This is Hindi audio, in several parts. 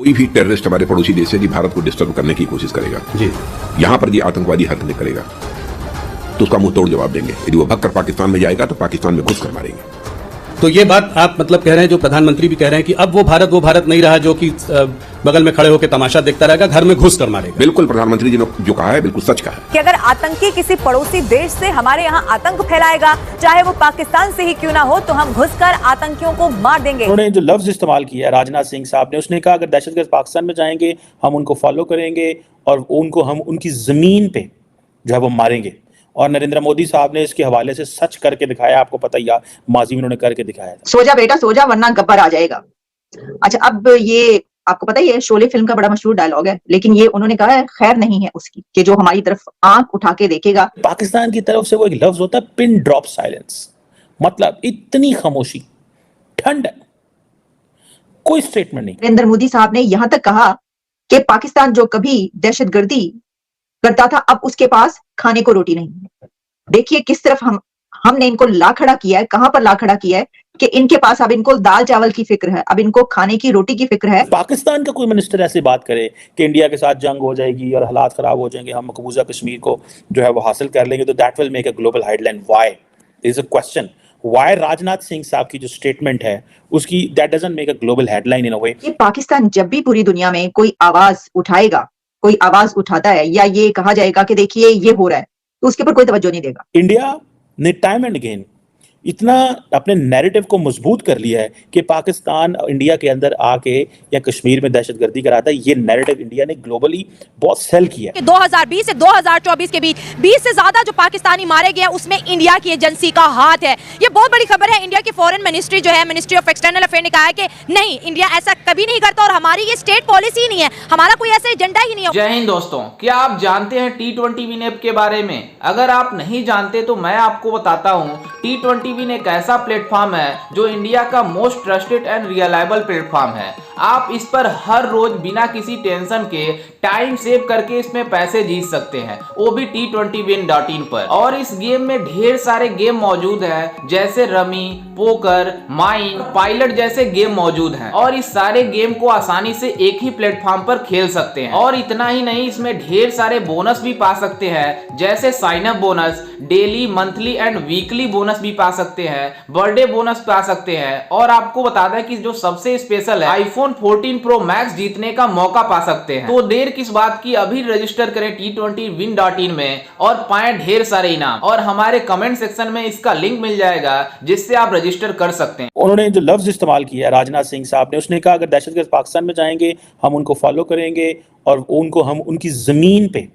कोई भी टेररिस्ट हमारे पड़ोसी देश से जी भारत को डिस्टर्ब करने की कोशिश करेगा जी, यहां पर जी आतंकवादी हरकतें करेगा तो उसका मुंह तोड़ जवाब देंगे। यदि वो भगकर पाकिस्तान में जाएगा तो पाकिस्तान में घुस कर मारेंगे। तो ये बात आप मतलब कह रहे हैं, जो प्रधानमंत्री भी कह रहे हैं कि अब वो भारत नहीं रहा जो कि बगल में खड़े होकर तमाशा देखता रहेगा, घर में घुस कर मारेगा। बिल्कुल प्रधानमंत्री जी ने जो कहा है बिल्कुल सच कहा है कि अगर आतंकी किसी पड़ोसी देश से हमारे यहाँ आतंक फैलाएगा, चाहे वो पाकिस्तान से ही क्यों ना हो, तो हम घुसकर आतंकियों को मार देंगे। उन्होंने जो लफ्ज इस्तेमाल किया है राजनाथ सिंह साहब ने, उसने कहा अगर दहशतगर्द पाकिस्तान में जाएंगे हम उनको फॉलो करेंगे और उनको हम उनकी जमीन पे जो है वो मारेंगे। और नरेंद्र मोदी साहब ने इसके हवाले से सच करके दिखाया, आपको पता ही माजी में उन्होंने करके दिखाया था। सो जा बेटा सो जा वरना गब्बर आ जाएगा। अच्छा, अब ये आपको पता ही है शोले फिल्म का बड़ा मशहूर डायलॉग है, लेकिन ये उन्होंने कहा है खैर नहीं है उसकी कि जो हमारी तरफ आंख उठा के देखेगा। पाकिस्तान की तरफ से वो एक लफ्ज होता है पिन ड्रॉप साइलेंस, मतलब इतनी खामोशी, ठंड, कोई स्टेटमेंट नहीं। नरेंद्र मोदी साहब ने यहां तक कहा कि पाकिस्तान जो कभी दहशतगर्दी करता था अब उसके पास खाने को रोटी नहीं है। देखिए किस तरफ हमने इनको ला खड़ा किया है, कहां पर ला खड़ा किया है कि इनके पास अब इनको दाल चावल की फिक्र है, अब इनको खाने की रोटी की फिक्र है। पाकिस्तान का कोई मिनिस्टर ऐसी बात करे कि इंडिया के साथ जंग हो जाएगी और हालात खराब हो जाएंगे, हम मकबूजा कश्मीर को जो है वो हासिल कर लेंगे, तो that will make a global headline. Why is a question, why Rajnath Singh साहब की जो स्टेटमेंट है उसकी that doesn't make a global headline in a way. ये पाकिस्तान जब भी पूरी दुनिया में कोई आवाज उठाएगा, कोई आवाज उठाता है या ये कहा जाएगा कि देखिए ये हो रहा है, तो उसके ऊपर कोई तवज्जो नहीं देगा। इंडिया ने टाइम एंड अगेन इतना अपने नैरेटिव को मजबूत कर लिया है कि पाकिस्तान इंडिया के अंदर आके या कश्मीर में दहशतगर्दी कराता है। ये नैरेटिव इंडिया ने ग्लोबली बहुत सेल किया है। 2020 से 2024 के बीच 20 से ज्यादा जो पाकिस्तानी मारे गए उसमें इंडिया की एजेंसी का हाथ है। ये बहुत बड़ी खबर है। इंडिया की फॉरेन मिनिस्ट्री जो है, मिनिस्ट्री ऑफ एक्सटर्नल अफेयर ने कहा है कि नहीं, इंडिया ऐसा कभी नहीं करता और हमारी ये स्टेट पॉलिसी नहीं है, हमारा कोई ऐसा एजेंडा ही नहीं है। जय हिंद दोस्तों, क्या आप जानते हैं T20 विन ऐप के बारे में? अगर आप नहीं जानते तो मैं आपको बताता हूँ। T20 विन एक ऐसा प्लेटफॉर्म है जो इंडिया का most trusted and reliable platform है। आप इस पर हर रोज बिना किसी टेंशन के टाइम सेव करके इसमें पैसे जीत सकते हैं, वो भी T20win.in पर। और इस गेम में ढेर सारे गेम मौजूद हैं, जैसे रमी, पोकर, माइन, पायलट जैसे गेम मौजूद हैं। और इस सारे गेम को आसानी से एक ही प्लेटफॉर्म पर खेल सकते हैं। और इतना ही नहीं, इसमें ढेर सारे बोनस भी पा सकते हैं, जैसे sign up bonus, daily, monthly and weekly bonus भी पा सकते हैं, बर्थडे बोनस पा सकते हैं। और आपको बता दें कि जो सबसे स्पेशल है, आईफोन 14 प्रो मैक्स जीतने का मौका पा सकते हैं। तो देर किस बात की, अभी रजिस्टर करें T20win.in में और पाएं ढेर सारे इनाम। और हमारे कमेंट सेक्शन में इसका लिंक मिल जाएगा जिससे आप रजिस्टर कर सकते हैं। उन्होंने जो लफ्ज इस्तेमाल किया है राजनाथ सिंह साहब ने, उसने कहा अगर दहशतगर्द पाकिस्तान में जाएंगे हम उनको फॉलो करेंगे और उनको हम उनकी जमीन पे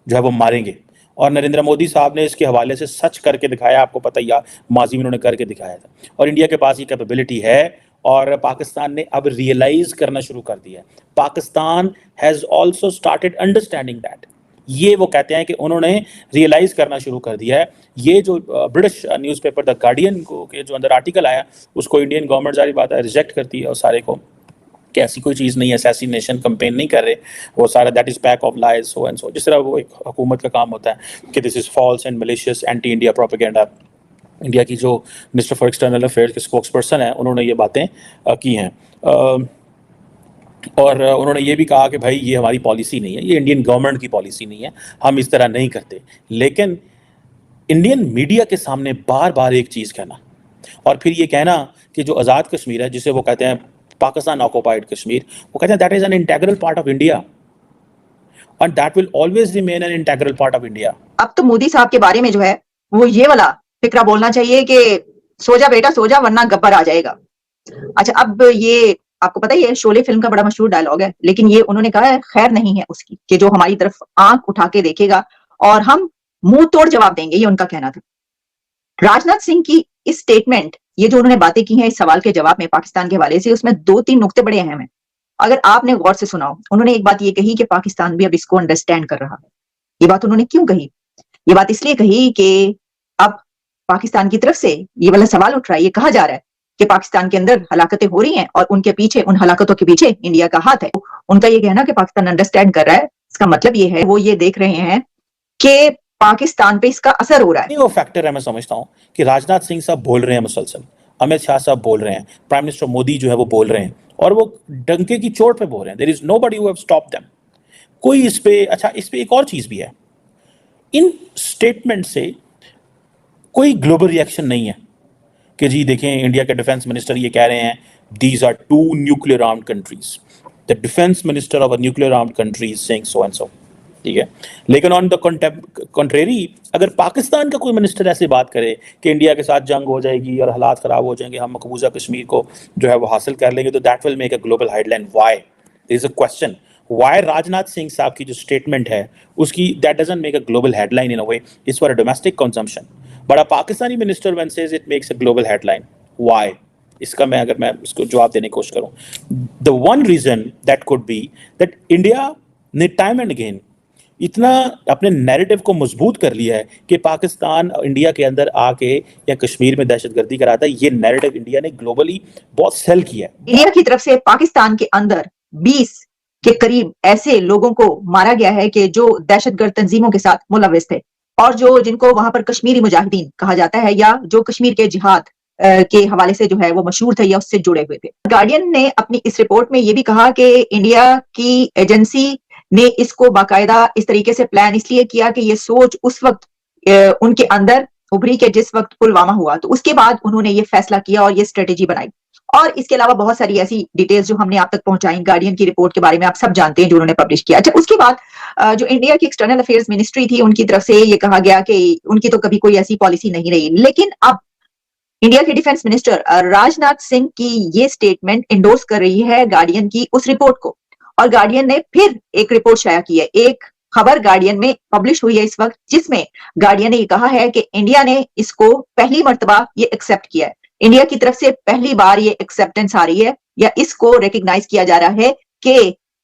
जो है वो मारेंगे। और नरेंद्र मोदी साहब ने इसके हवाले से सच करके दिखाया, आपको पता ही माजी में उन्होंने करके दिखाया था। और इंडिया के पास ये कैपेबिलिटी है और पाकिस्तान ने अब रियलाइज करना शुरू कर दिया है। Pakistan has also started understanding that. ये वो कहते हैं कि उन्होंने रियलाइज करना शुरू कर दिया है। ये जो ब्रिटिश न्यूज़पेपर द गार्डियन को के जो अंदर आर्टिकल आया उसको इंडियन गवर्नमेंट जारी बात है रिजेक्ट करती है और सारे को कि ऐसी कोई चीज़ नहीं है, असैसिनेशन कैंपेन नहीं कर रहे, वो सारा that is pack of lies so and सो। जिस तरह वो एक हुकूमत का काम होता है कि this is false and malicious anti India propaganda. India की जो मिनिस्टर फॉर एक्सटर्नल अफेयर्स के स्पोक्स पर्सन हैं उन्होंने ये बातें की हैं। और उन्होंने ये भी कहा कि भाई ये हमारी पॉलिसी नहीं है, ये इंडियन गवर्नमेंट की पॉलिसी नहीं है, हम इस तरह नहीं करते। लेकिन इंडियन मीडिया के सामने बार बार एक चीज़ कहना और फिर ये कहना कि जो आज़ाद कश्मीर है, जिसे वो कहते हैं पाकिस्तान ऑक्युपाइड कश्मीर, वो कहते हैं that is an integral part of India and that will always remain an integral part of India. अब तो मोदी साहब के बारे में जो है वो ये वाला फिक्रा बोलना चाहिए कि सो जा बेटा सो जा वरना गब्बर आ जाएगा। अच्छा, अब ये आपको पता ही है शोले फिल्म का बड़ा मशहूर डायलॉग है, लेकिन ये उन्होंने कहा है खैर नहीं है उसकी कि जो हमारी तरफ आंख उठा के देखेगा और हम मुंह तोड़ जवाब देंगे, ये उनका कहना था। राजनाथ सिंह की इस स्टेटमेंट, ये जो उन्होंने बातें की हैं इस सवाल के जवाब में पाकिस्तान के हवाले से, उसमें 2-3 नुक्ते बड़े अहम हैं। अगर आपने गौर से सुना, उन्होंने एक बात ये कही कि पाकिस्तान भी अब इसको अंडरस्टैंड कर रहा है। ये बात उन्होंने क्यों कही? ये बात इसलिए कही कि अब पाकिस्तान की तरफ से ये वाला सवाल उठ रहा है, ये कहा जा रहा है कि पाकिस्तान के अंदर हलाकतें हो रही हैं और उनके पीछे, उन हलाकतों के पीछे इंडिया का हाथ है। उनका ये कहना कि पाकिस्तान अंडरस्टैंड कर रहा है, इसका मतलब ये है वो ये देख रहे हैं कि पाकिस्तान पे इसका असर हो रहा है। वो फैक्टर है, मैं समझता हूँ कि राजनाथ सिंह साहब बोल रहे हैं मुसलसल, अमित शाह साहब बोल रहे हैं, प्राइम मिनिस्टर मोदी जो है वो बोल रहे हैं, और वो डंके की चोट पे बोल रहे हैं। There is nobody who have stopped them. कोई इस पे, अच्छा इस पे एक और चीज भी है, इन स्टेटमेंट से कोई ग्लोबल रिएक्शन नहीं है कि जी देखें इंडिया के डिफेंस मिनिस्टर ये कह रहे हैं these are 2 nuclear armed countries, the defence minister of a nuclear armed country is saying so and so, ठीक है। लेकिन ऑन द कंट्रेरी, अगर पाकिस्तान का कोई मिनिस्टर ऐसे बात करे कि इंडिया के साथ जंग हो जाएगी और हालात खराब हो जाएंगे, हम मकबूजा कश्मीर को जो है वो हासिल कर लेंगे, तो that will make a global headline. Why? There is a question why Rajnath Singh साहब की जो स्टेटमेंट है उसकी that doesn't make a global headline in a way, it's for a domestic consumption, but a Pakistani minister when says it makes a global headline. Why? इसका अगर मैं इसको जवाब देने की कोशिश करूं, the one reason that could be that India ने टाइम एंड अगेन इतना अपने नैरेटिव को मजबूत कर लिया है कि पाकिस्तान इंडिया के अंदर आके या कश्मीर में दहशतगर्दी कराता है। ये नैरेटिव इंडिया ने ग्लोबली बहुत सेल किया है। इंडिया की तरफ से पाकिस्तान के अंदर 20 के करीब ऐसे लोगों को मारा गया है कि जो दहशतगर्द तंजीमों के साथ मुलविस थे, और जिनको वहां पर कश्मीरी मुजाहिदीन कहा जाता है, या जो कश्मीर के जिहाद के हवाले से जो है वो मशहूर थे या उससे जुड़े हुए थे। गार्डियन ने अपनी इस रिपोर्ट में ये भी कहा कि इंडिया की एजेंसी ने इसको बाकायदा इस तरीके से प्लान इसलिए किया कि ये सोच उस वक्त उनके अंदर उभरी कि जिस वक्त पुलवामा हुआ, तो उसके बाद उन्होंने ये फैसला किया और ये स्ट्रेटेजी बनाई। और इसके अलावा बहुत सारी ऐसी डिटेल्स जो हमने आप तक पहुंचाई गार्डियन की रिपोर्ट के बारे में, आप सब जानते हैं जो उन्होंने पब्लिश किया। अच्छा, उसके बाद जो इंडिया की एक्सटर्नल अफेयर्स मिनिस्ट्री थी, उनकी तरफ से ये कहा गया कि उनकी तो कभी कोई ऐसी पॉलिसी नहीं रही, लेकिन अब इंडिया के डिफेंस मिनिस्टर राजनाथ सिंह की ये स्टेटमेंट इंडोर्स कर रही है गार्डियन की उस रिपोर्ट को, और गार्डियन ने फिर एक रिपोर्ट शाया की है। एक खबर गार्डियन में पब्लिश हुई है इस वक्त, जिसमें गार्डियन ने ये कहा है कि इंडिया ने इसको पहली मर्तबा ये एक्सेप्ट किया है। इंडिया की तरफ से पहली बार ये एक्सेप्टेंस आ रही है, या इसको रिकॉग्नाइज किया जा रहा है कि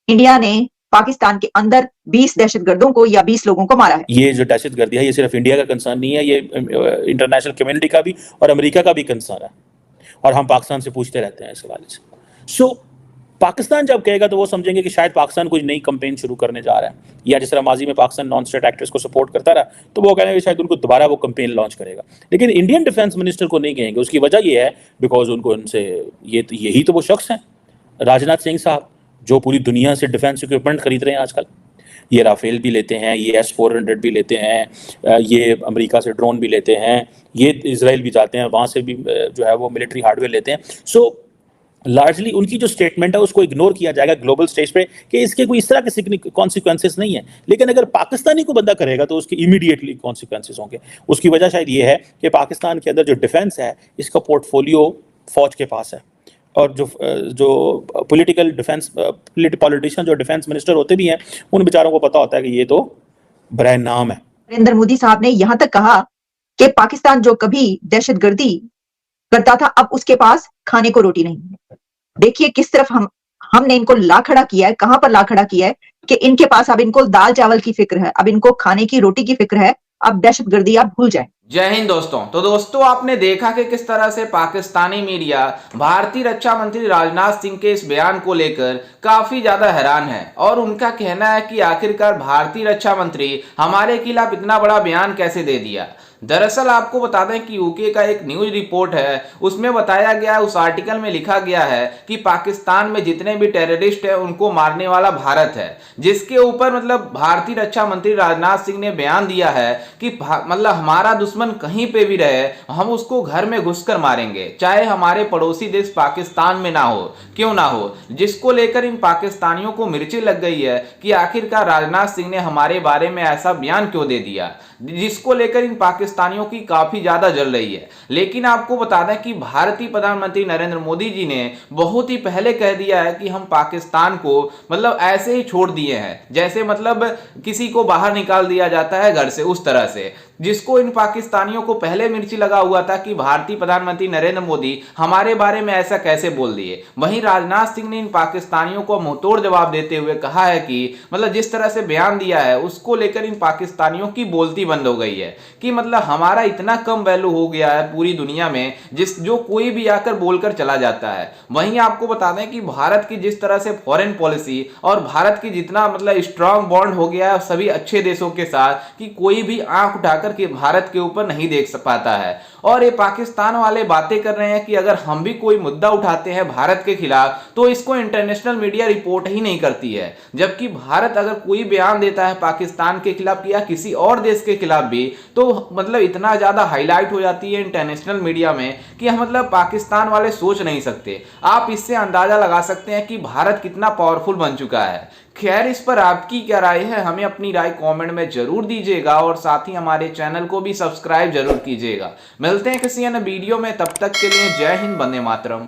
इंडिया ने पाकिस्तान के अंदर 20 दहशतगर्दों को या 20 लोगों को मारा है। ये जो दहशतगर्दी है ये सिर्फ इंडिया का कंसर्न नहीं है, ये इंटरनेशनल कम्युनिटी का भी और अमेरिका का भी कंसर्न है, और हम पाकिस्तान से पूछते रहते हैं इस हवाले से। सो पाकिस्तान जब कहेगा तो वो समझेंगे कि शायद पाकिस्तान कोई नई कैंपेन शुरू करने जा रहा है, या जिस तरह माजी में पाकिस्तान नॉन स्टेट एक्टर्स को सपोर्ट करता रहा, तो वो कहेंगे शायद उनको दोबारा वो कैंपेन लॉन्च करेगा। लेकिन इंडियन डिफेंस मिनिस्टर को नहीं कहेंगे। उसकी वजह ये है बिकॉज उनको उनसे यही तो वो शख्स हैं, राजनाथ सिंह साहब, जो पूरी दुनिया से डिफेंस इक्विपमेंट खरीद रहे हैं आजकल। ये राफेल भी लेते हैं, ये S-400 भी लेते हैं, ये अमेरिका से ड्रोन भी लेते हैं, ये इजराइल भी जाते हैं, वहाँ से भी जो है वो मिलिट्री हार्डवेयर लेते हैं। सो लार्जली उनकी जो स्टेटमेंट है उसको इग्नोर किया जाएगा ग्लोबल स्टेज पे कि इसके कोई इस तरह के कॉन्सिक्वेंसेस नहीं है। लेकिन अगर पाकिस्तानी को बंदा करेगा तो उसके इमीडिएटली कॉन्सिक्वेंसेस होंगे। उसकी वजह शायद ये है कि पाकिस्तान के अंदर जो डिफेंस है इसका पोर्टफोलियो फौज के पास है, और जो पॉलिटिकल डिफेंस पॉलिटिशियन जो डिफेंस मिनिस्टर होते भी हैं, उन बेचारों को पता होता है कि ये तो बराए नाम है। नरेंद्र मोदी साहब ने यहां तक कहा कि पाकिस्तान जो कभी दहशतगर्दी करता था, अब उसके पास खाने को रोटी नहीं है। देखिए किस तरफ हमने इनको ला खड़ा किया है, कहां पर ला खड़ा किया है कि इनके पास अब इनको दाल चावल की फिक्र है, अब इनको खाने की रोटी की फिक्र है, अब दहशतगर्दी आप भूल जाएं। जय हिंद दोस्तों। तो दोस्तों आपने देखा कि किस तरह से पाकिस्तानी मीडिया भारतीय रक्षा मंत्री राजनाथ सिंह के इस बयान को लेकर काफी ज्यादा हैरान है, और उनका कहना है कि आखिरकार भारतीय रक्षा मंत्री हमारे खिलाफ इतना बड़ा बयान कैसे दे दिया। दरअसल आपको बता दें कि यूके का एक न्यूज रिपोर्ट है, उसमें बताया गया है, उस आर्टिकल में लिखा गया है कि पाकिस्तान में जितने भी टेररिस्ट हैं उनको मारने वाला भारत है, जिसके ऊपर मतलब भारतीय रक्षा मंत्री राजनाथ सिंह ने बयान दिया है कि मतलब हमारा दुश्मन कहीं पे भी रहे हम उसको घर में घुसकर मारेंगे, चाहे हमारे पड़ोसी देश पाकिस्तान में ना हो क्यों ना हो। जिसको लेकर इन पाकिस्तानियों को मिर्ची लग गई है कि आखिरकार राजनाथ सिंह ने हमारे बारे में ऐसा बयान क्यों दे दिया, जिसको लेकर इन पाकिस्तानियों की काफी ज्यादा जल रही है। लेकिन आपको बता दें कि भारतीय प्रधानमंत्री नरेंद्र मोदी जी ने बहुत ही पहले कह दिया है कि हम पाकिस्तान को मतलब ऐसे ही छोड़ दिए हैं, जैसे मतलब किसी को बाहर निकाल दिया जाता है घर से, उस तरह से, जिसको इन पाकिस्तानियों को पहले मिर्ची लगा हुआ था कि भारतीय प्रधानमंत्री नरेंद्र मोदी हमारे बारे में ऐसा कैसे बोल दिए। वहीं राजनाथ सिंह ने इन पाकिस्तानियों को मुंहतोड़ जवाब देते हुए कहा है कि मतलब जिस तरह से बयान दिया है उसको लेकर इन पाकिस्तानियों की बोलती बंद हो गई है कि मतलब हमारा इतना कम वैल्यू हो गया है पूरी दुनिया में जो कोई भी आकर बोलकर चला जाता है। वहीं आपको बता दें कि भारत की जिस तरह से फॉरेन पॉलिसी और भारत की जितना मतलब स्ट्रांग बॉन्ड हो गया है सभी अच्छे देशों के साथ कि कोई भी आंख उठाकर कि भारत के ऊपर नहीं देख पाता है। और ये पाकिस्तान वाले बातें कर रहे हैं कि अगर हम भी कोई मुद्दा उठाते हैं भारत के खिलाफ तो इसको इंटरनेशनल मीडिया रिपोर्ट ही नहीं करती है, जबकि भारत अगर कोई बयान देता है पाकिस्तान के खिलाफ या किसी और देश के खिलाफ भी तो मतलब इतना ज्यादा हाईलाइट हो जाती है इंटरनेशनल मीडिया में कि मतलब पाकिस्तान वाले सोच नहीं सकते। आप इससे अंदाजा लगा सकते हैं कि भारत कितना पावरफुल बन चुका है। खैर, इस पर आपकी क्या राय है, हमें अपनी राय कमेंट में जरूर दीजिएगा और साथ ही हमारे चैनल को भी सब्सक्राइब जरूर कीजिएगा। मिलते हैं किसी अन्य वीडियो में, तब तक के लिए जय हिंद, वंदे मातरम।